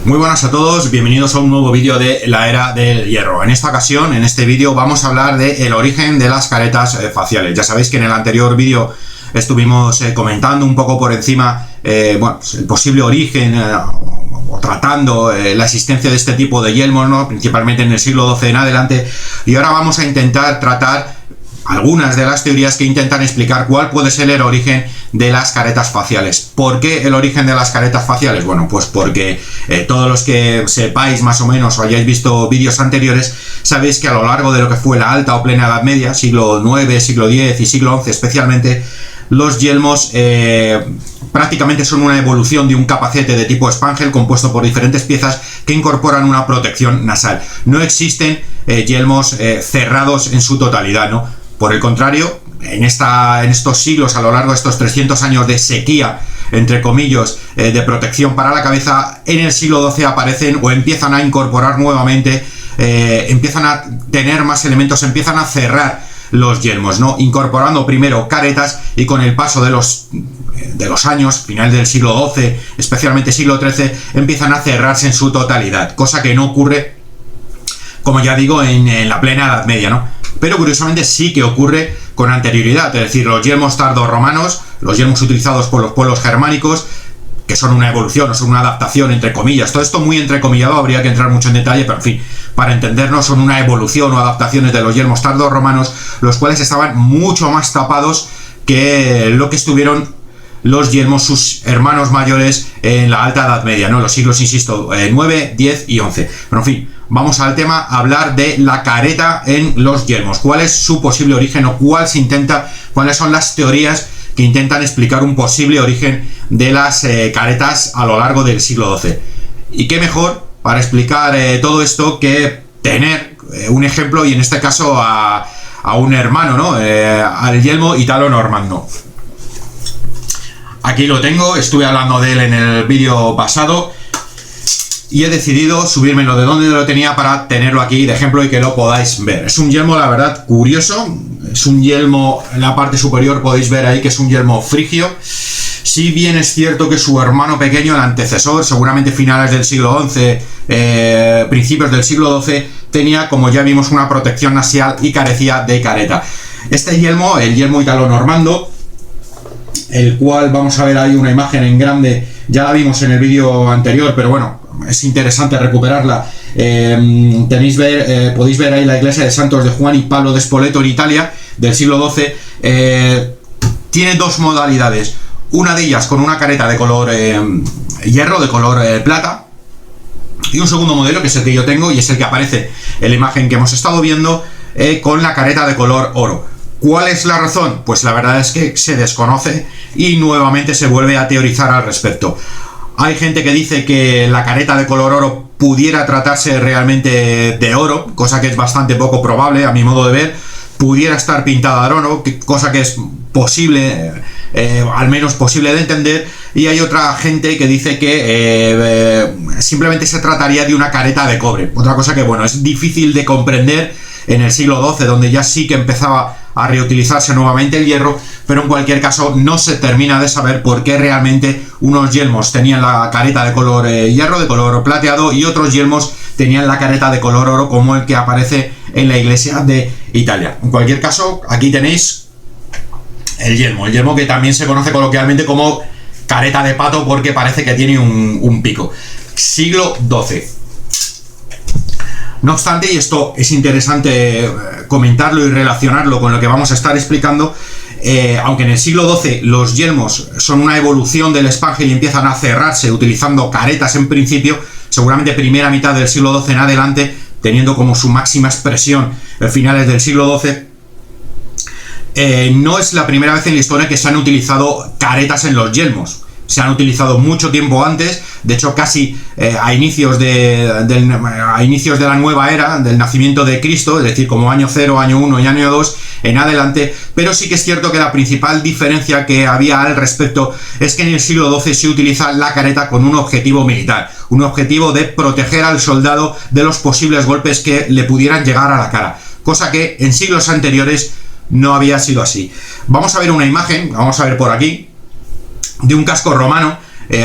Muy buenas a todos, bienvenidos a un nuevo vídeo de la era del hierro. En esta ocasión, en este vídeo, vamos a hablar del origen de las caretas faciales. Ya sabéis que en el anterior vídeo estuvimos comentando un poco por encima el posible origen o tratando la existencia de este tipo de yelmos, ¿no? Principalmente en el siglo XII en adelante. Y ahora vamos a intentar tratar algunas de las teorías que intentan explicar cuál puede ser el origen de las caretas faciales. ¿Por qué el origen de las caretas faciales? Bueno, pues porque todos los que sepáis más o menos o hayáis visto vídeos anteriores, sabéis que a lo largo de lo que fue la alta o plena Edad Media, siglo IX, siglo X y siglo XI especialmente, los yelmos prácticamente son una evolución de un capacete de tipo Spangel compuesto por diferentes piezas que incorporan una protección nasal. No existen yelmos cerrados en su totalidad, ¿no? Por el contrario, en estos siglos, a lo largo de estos 300 años de sequía, entre comillas, de protección para la cabeza, en el siglo XII aparecen o empiezan a incorporar nuevamente, empiezan a tener más elementos, empiezan a cerrar los yelmos, ¿no? Incorporando primero caretas y con el paso de los años, final del siglo XII, especialmente siglo XIII, empiezan a cerrarse en su totalidad, cosa que no ocurre, como ya digo, en la plena Edad Media, ¿no? Pero curiosamente sí que ocurre con anterioridad, es decir, los yelmos tardorromanos, los yelmos utilizados por los pueblos germánicos, que son una evolución o son una adaptación, entre comillas, todo esto muy entrecomillado, habría que entrar mucho en detalle, pero en fin, para entendernos, son una evolución o adaptaciones de los yelmos tardorromanos, los cuales estaban mucho más tapados que lo que estuvieron los yelmos, sus hermanos mayores, en la Alta Edad Media, ¿no? Los siglos, insisto, 9, 10 y 11. Pero en fin, vamos al tema, a hablar de la careta en los yelmos. ¿Cuál es su posible origen o cuáles son las teorías que intentan explicar un posible origen de las caretas a lo largo del siglo XII? Y qué mejor para explicar todo esto que tener un ejemplo, y en este caso a un hermano, ¿no? Al yelmo italo-normando. Aquí lo tengo, estuve hablando de él en el vídeo pasado y he decidido subírmelo de donde lo tenía para tenerlo aquí de ejemplo y que lo podáis ver. Es un yelmo, la verdad, curioso. Es un yelmo, en la parte superior podéis ver ahí que es un yelmo frigio. Si bien es cierto que su hermano pequeño, el antecesor, seguramente finales del siglo XI, principios del siglo XII, tenía, como ya vimos, una protección nasal y carecía de careta. Este yelmo, el yelmo italo-normando, el cual vamos a ver ahí una imagen en grande, ya la vimos en el vídeo anterior, pero bueno, es interesante recuperarla. Podéis ver ahí la iglesia de Santos de Juan y Pablo de Spoleto en Italia, del siglo XII. Tiene dos modalidades, una de ellas con una careta de color hierro, de color plata, y un segundo modelo, que es el que yo tengo y es el que aparece en la imagen que hemos estado viendo, con la careta de color oro. ¿Cuál es la razón? Pues la verdad es que se desconoce y nuevamente se vuelve a teorizar al respecto. Hay gente que dice que la careta de color oro pudiera tratarse realmente de oro, cosa que es bastante poco probable a mi modo de ver. Pudiera estar pintada de oro, cosa que es posible, al menos posible de entender. Y hay otra gente que dice que simplemente se trataría de una careta de cobre. Otra cosa que, bueno, es difícil de comprender en el siglo XII, donde ya sí que empezaba a reutilizarse nuevamente el hierro, pero en cualquier caso no se termina de saber por qué realmente unos yelmos tenían la careta de color hierro, de color plateado, y otros yelmos tenían la careta de color oro, como el que aparece en la iglesia de Italia. En cualquier caso, aquí tenéis el yelmo que también se conoce coloquialmente como careta de pato porque parece que tiene un pico. Siglo XII. No obstante, y esto es interesante comentarlo y relacionarlo con lo que vamos a estar explicando, aunque en el siglo XII los yelmos son una evolución del Spangel y empiezan a cerrarse utilizando caretas en principio, seguramente primera mitad del siglo XII en adelante, teniendo como su máxima expresión finales del siglo XII, no es la primera vez en la historia que se han utilizado caretas en los yelmos. Se han utilizado mucho tiempo antes, de hecho casi a inicios de la nueva era, del nacimiento de Cristo, es decir, como año 0, año 1 y año 2 en adelante, pero sí que es cierto que la principal diferencia que había al respecto es que en el siglo XII se utiliza la careta con un objetivo militar, un objetivo de proteger al soldado de los posibles golpes que le pudieran llegar a la cara, cosa que en siglos anteriores no había sido así. Vamos a ver una imagen, vamos a ver por aquí, de un casco romano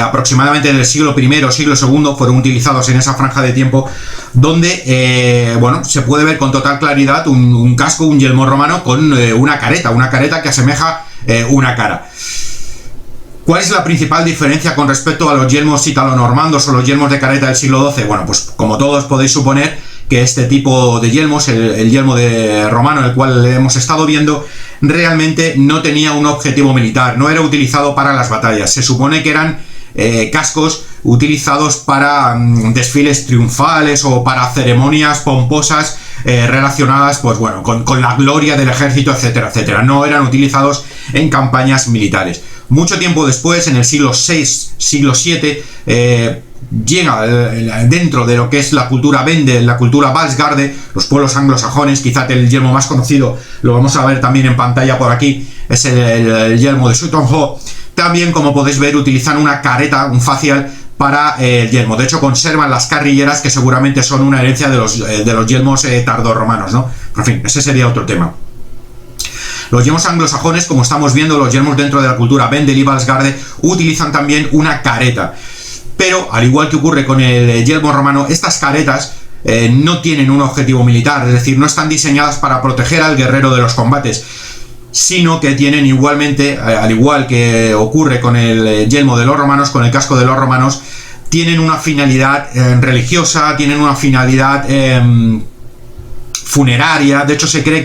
aproximadamente del siglo I o siglo II, fueron utilizados en esa franja de tiempo, donde bueno, se puede ver con total claridad un casco, un yelmo romano con una careta que asemeja una cara. ¿Cuál es la principal diferencia con respecto a los yelmos italo-normandos o los yelmos de careta del siglo XII? Bueno, pues como todos podéis suponer, que este tipo de yelmos, el yelmo de romano, el cual hemos estado viendo, realmente no tenía un objetivo militar, no era utilizado para las batallas. Se supone que eran cascos utilizados para desfiles triunfales o para ceremonias pomposas relacionadas, pues bueno, con la gloria del ejército, etcétera, etcétera. No eran utilizados en campañas militares. Mucho tiempo después, en el siglo VI, siglo VII, llega dentro de lo que es la cultura Vendel, la cultura Valsgarde, los pueblos anglosajones. Quizá el yelmo más conocido, lo vamos a ver también en pantalla por aquí, es el yelmo de Sutton Hoo. También, como podéis ver, utilizan una careta, un facial para el yelmo. De hecho, conservan las carrilleras, que seguramente son una herencia de los yelmos tardorromanos, ¿no? Pero, en fin, ese sería otro tema. Los yelmos anglosajones, como estamos viendo, los yelmos dentro de la cultura Vendel y Valsgarde, utilizan también una careta. Pero, al igual que ocurre con el yelmo romano, estas caretas no tienen un objetivo militar, es decir, no están diseñadas para proteger al guerrero de los combates, sino que tienen igualmente, al igual que ocurre con el yelmo de los romanos, con el casco de los romanos, tienen una finalidad religiosa, tienen una finalidad funeraria. De hecho, se cree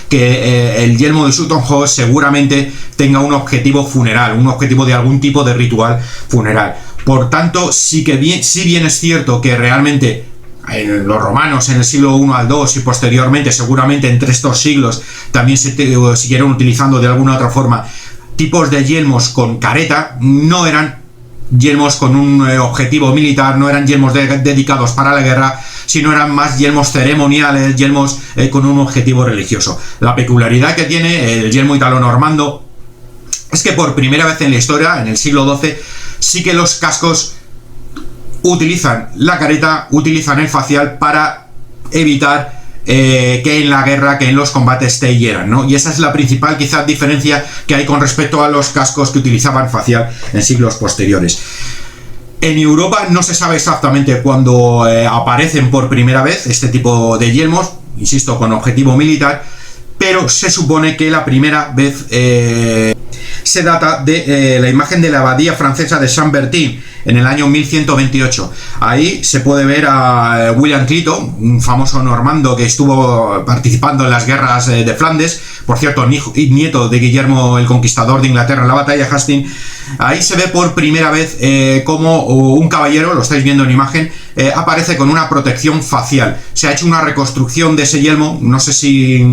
que el yelmo de Sutton Hoo seguramente tenga un objetivo funeral, un objetivo de algún tipo de ritual funeral. Por tanto, si bien es cierto que realmente en los romanos en el siglo I al II y posteriormente, seguramente entre estos siglos, también se siguieron utilizando de alguna otra forma tipos de yelmos con careta, no eran yelmos con un objetivo militar, no eran yelmos dedicados para la guerra, sino eran más yelmos ceremoniales, yelmos con un objetivo religioso. La peculiaridad que tiene el yelmo italo-normando es que por primera vez en la historia, en el siglo XII, sí que los cascos utilizan la careta, utilizan el facial para evitar que en la guerra, que en los combates te hieran, ¿no? Y esa es la principal quizás diferencia que hay con respecto a los cascos que utilizaban facial en siglos posteriores. En Europa no se sabe exactamente cuándo aparecen por primera vez este tipo de yelmos, insisto, con objetivo militar, pero se supone que la primera vez se data de la imagen de la abadía francesa de Saint-Bertin en el año 1128. Ahí se puede ver a William Clito, un famoso normando que estuvo participando en las guerras de Flandes, por cierto, nieto de Guillermo el Conquistador de Inglaterra en la batalla de Hastings. Ahí se ve por primera vez como un caballero, lo estáis viendo en imagen, aparece con una protección facial. Se ha hecho una reconstrucción de ese yelmo, no sé si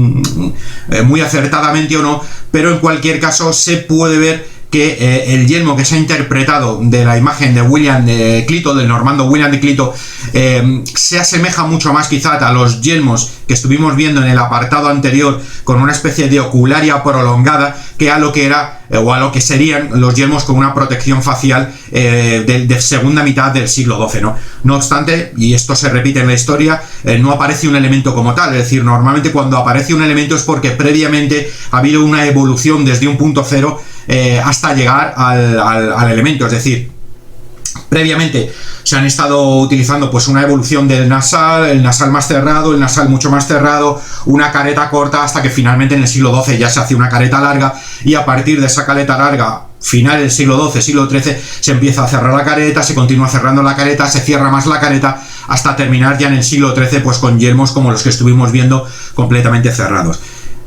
muy acertadamente o no, pero en cualquier caso se puede ver que el yelmo que se ha interpretado de la imagen de William de Clito, del normando William de Clito, se asemeja mucho más quizá a los yelmos que estuvimos viendo en el apartado anterior, con una especie de ocularia prolongada, que a lo que era o a lo que serían los yelmos con una protección facial de segunda mitad del siglo XII, ¿no? No obstante, y esto se repite en la historia, no aparece un elemento como tal, es decir, normalmente cuando aparece un elemento es porque previamente ha habido una evolución desde un punto cero hasta llegar al elemento, es decir, previamente se han estado utilizando pues una evolución del nasal, el nasal más cerrado, el nasal mucho más cerrado, una careta corta, hasta que finalmente en el siglo XII ya se hace una careta larga, y a partir de esa careta larga, final del siglo XII, siglo XIII, se empieza a cerrar la careta, se continúa cerrando la careta, se cierra más la careta, hasta terminar ya en el siglo XIII pues con yelmos como los que estuvimos viendo completamente cerrados.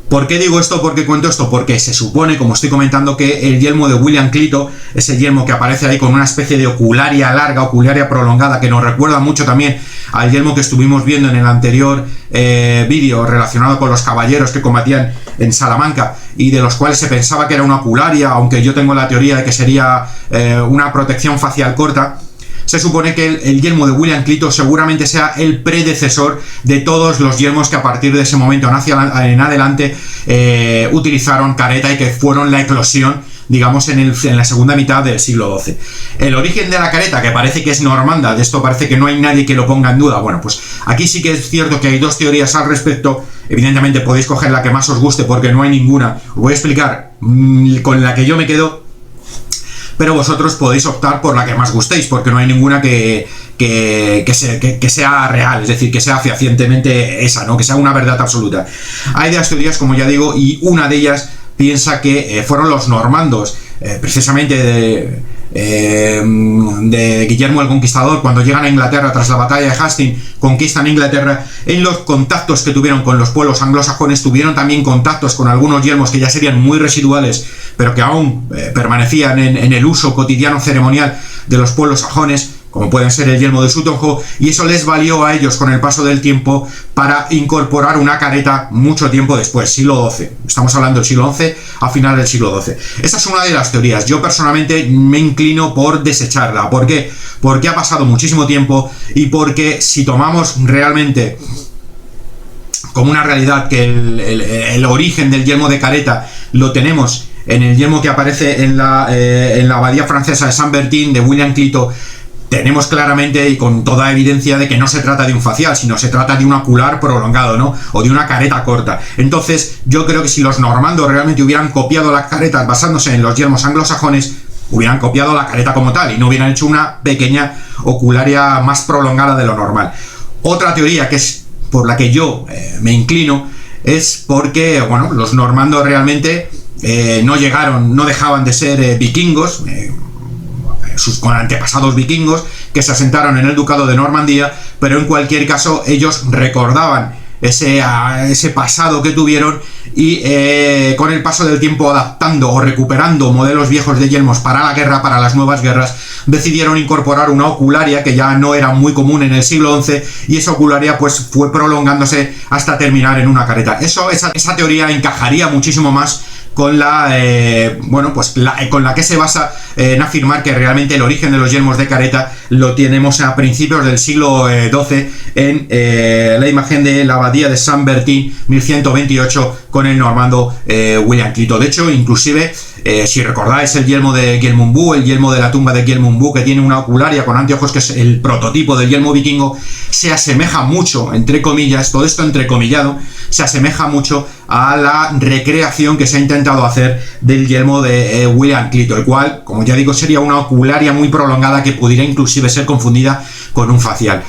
¿Por qué digo esto? ¿Por qué cuento esto? Porque se supone, como estoy comentando, que el yelmo de William Clito, ese yelmo que aparece ahí con una especie de ocularia larga, ocularia prolongada, que nos recuerda mucho también al yelmo que estuvimos viendo en el anterior vídeo relacionado con los caballeros que combatían en Salamanca y de los cuales se pensaba que era una ocularia, aunque yo tengo la teoría de que sería una protección facial corta. Se supone que el yelmo de William Clito seguramente sea el predecesor de todos los yelmos que a partir de ese momento en adelante utilizaron careta y que fueron la eclosión, digamos, en la segunda mitad del siglo XII. El origen de la careta, que parece que es normanda, de esto parece que no hay nadie que lo ponga en duda. Bueno, pues aquí sí que es cierto que hay dos teorías al respecto. Evidentemente podéis coger la que más os guste porque no hay ninguna. Os voy a explicar con la que yo me quedo. pero vosotros podéis optar por la que más gustéis, porque no hay ninguna que sea real, es decir, que sea fehacientemente esa, ¿no? Que sea una verdad absoluta. Hay varias teorías, como ya digo, y una de ellas piensa que fueron los normandos, precisamente de Guillermo el Conquistador, cuando llegan a Inglaterra tras la batalla de Hastings, conquistan Inglaterra. En los contactos que tuvieron con los pueblos anglosajones, tuvieron también contactos con algunos yelmos que ya serían muy residuales, pero que aún permanecían en el uso cotidiano ceremonial de los pueblos sajones, como pueden ser el yelmo de Sutton Hoo, y eso les valió a ellos con el paso del tiempo para incorporar una careta mucho tiempo después, siglo XII. Estamos hablando del siglo XI a final del siglo XII. Esa es una de las teorías. Yo personalmente me inclino por desecharla. ¿Por qué? Porque ha pasado muchísimo tiempo y porque si tomamos realmente como una realidad que el origen del yelmo de careta lo tenemos en el yelmo que aparece en la abadía francesa de Saint-Bertin de William Clito, tenemos claramente y con toda evidencia de que no se trata de un facial, sino se trata de un ocular prolongado, ¿no? O de una careta corta. Entonces, yo creo que si los normandos realmente hubieran copiado las caretas basándose en los yelmos anglosajones, hubieran copiado la careta como tal y no hubieran hecho una pequeña ocularia más prolongada de lo normal. Otra teoría, que es por la que yo me inclino, es porque, bueno, los normandos realmente no dejaban de ser vikingos, sus antepasados vikingos que se asentaron en el ducado de Normandía, pero en cualquier caso ellos recordaban ese pasado que tuvieron y con el paso del tiempo, adaptando o recuperando modelos viejos de yelmos para la guerra, para las nuevas guerras, decidieron incorporar una ocularia que ya no era muy común en el siglo XI, y esa ocularia pues fue prolongándose hasta terminar en una careta. Esa teoría encajaría muchísimo más con con la que se basa en afirmar que realmente el origen de los yelmos de careta lo tenemos a principios del siglo XII en la imagen de la abadía de Saint-Bertin, 1128, con el normando William Clito. De hecho, inclusive, si recordáis el yelmo de Gjelmundbu, el yelmo de la tumba de Gjelmundbu, que tiene una ocularia con anteojos, que es el prototipo del yelmo vikingo, se asemeja mucho, entre comillas, todo esto entrecomillado, se asemeja mucho a la recreación que se ha intentado hacer del yelmo de William Clito, el cual, como ya digo, sería una ocularia muy prolongada que pudiera inclusive ser confundida con un facial.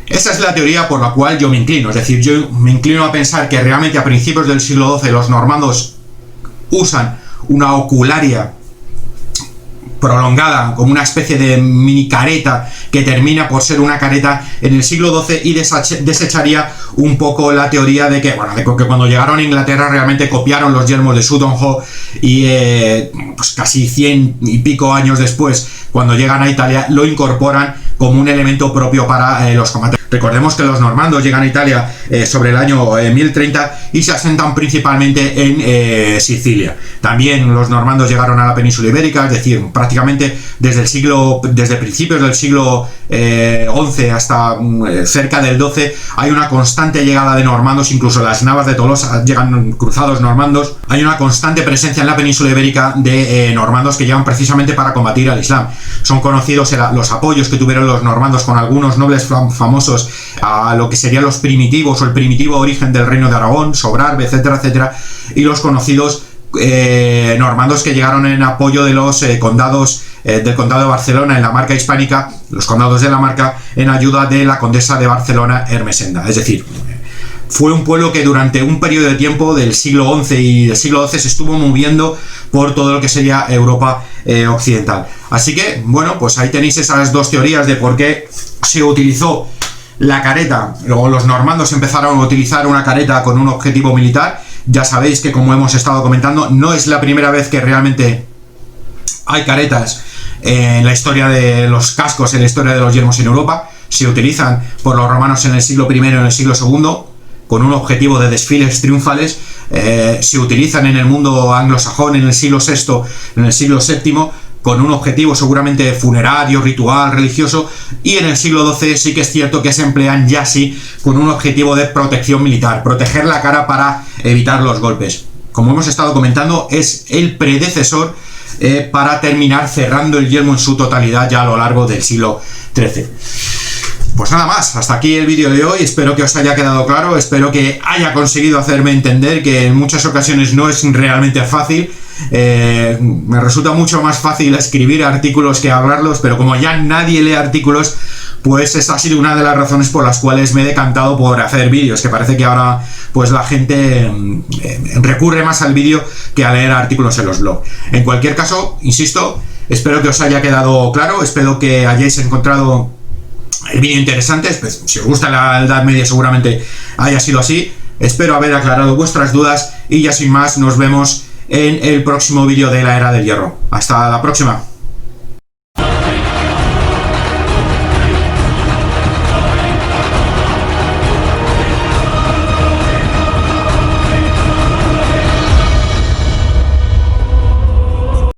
Esa es la teoría por la cual yo me inclino, es decir, yo me inclino a pensar que realmente a principios del siglo XII los normandos usan una ocularia prolongada, como una especie de mini careta que termina por ser una careta en el siglo XII, y desecharía un poco la teoría de que cuando llegaron a Inglaterra realmente copiaron los yelmos de Sutton Hoo y pues casi 100 y pico años después, cuando llegan a Italia, lo incorporan como un elemento propio para los combates. Recordemos que los normandos llegan a Italia sobre el año 1030 y se asentan principalmente en Sicilia. También los normandos llegaron a la península ibérica, es decir, prácticamente desde principios del siglo XI hasta cerca del XII hay una constante llegada de normandos, incluso las navas de Tolosa llegan cruzados normandos. Hay una constante presencia en la península ibérica de normandos que llegan precisamente para combatir al Islam. Son conocidos los apoyos que tuvieron los normandos con algunos nobles famosos a lo que serían los primitivos o el primitivo origen del reino de Aragón, Sobrarbe, etcétera, etcétera, y los conocidos normandos que llegaron en apoyo de los condados del condado de Barcelona en la Marca hispánica, los condados de la Marca, en ayuda de la condesa de Barcelona, Ermesenda. Es decir, fue un pueblo que durante un periodo de tiempo del siglo XI y del siglo XII se estuvo moviendo por todo lo que sería Europa occidental. Así que, bueno, pues ahí tenéis esas dos teorías de por qué se utilizó la careta. Luego los normandos empezaron a utilizar una careta con un objetivo militar. Ya sabéis que, como hemos estado comentando, no es la primera vez que realmente hay caretas en la historia de los cascos, en la historia de los yelmos en Europa. Se utilizan por los romanos en el siglo I y en el siglo II con un objetivo de desfiles triunfales. Se utilizan en el mundo anglosajón en el siglo VI, en el siglo VII, con un objetivo seguramente funerario, ritual, religioso, y en el siglo XII sí que es cierto que se emplean ya sí con un objetivo de protección militar, proteger la cara para evitar los golpes. Como hemos estado comentando, es el predecesor para terminar cerrando el yelmo en su totalidad ya a lo largo del siglo XIII. Pues nada más, hasta aquí el vídeo de hoy, espero que os haya quedado claro, espero que haya conseguido hacerme entender que en muchas ocasiones no es realmente fácil. Me resulta mucho más fácil escribir artículos que hablarlos, pero como ya nadie lee artículos, pues esa ha sido una de las razones por las cuales me he decantado por hacer vídeos, que parece que ahora pues la gente recurre más al vídeo que a leer artículos en los blogs. En cualquier caso, insisto, espero que os haya quedado claro, espero que hayáis encontrado el vídeo interesante, pues, si os gusta la Edad Media seguramente haya sido así. Espero haber aclarado vuestras dudas y ya sin más nos vemos en el próximo vídeo de la Era del Hierro. Hasta la próxima.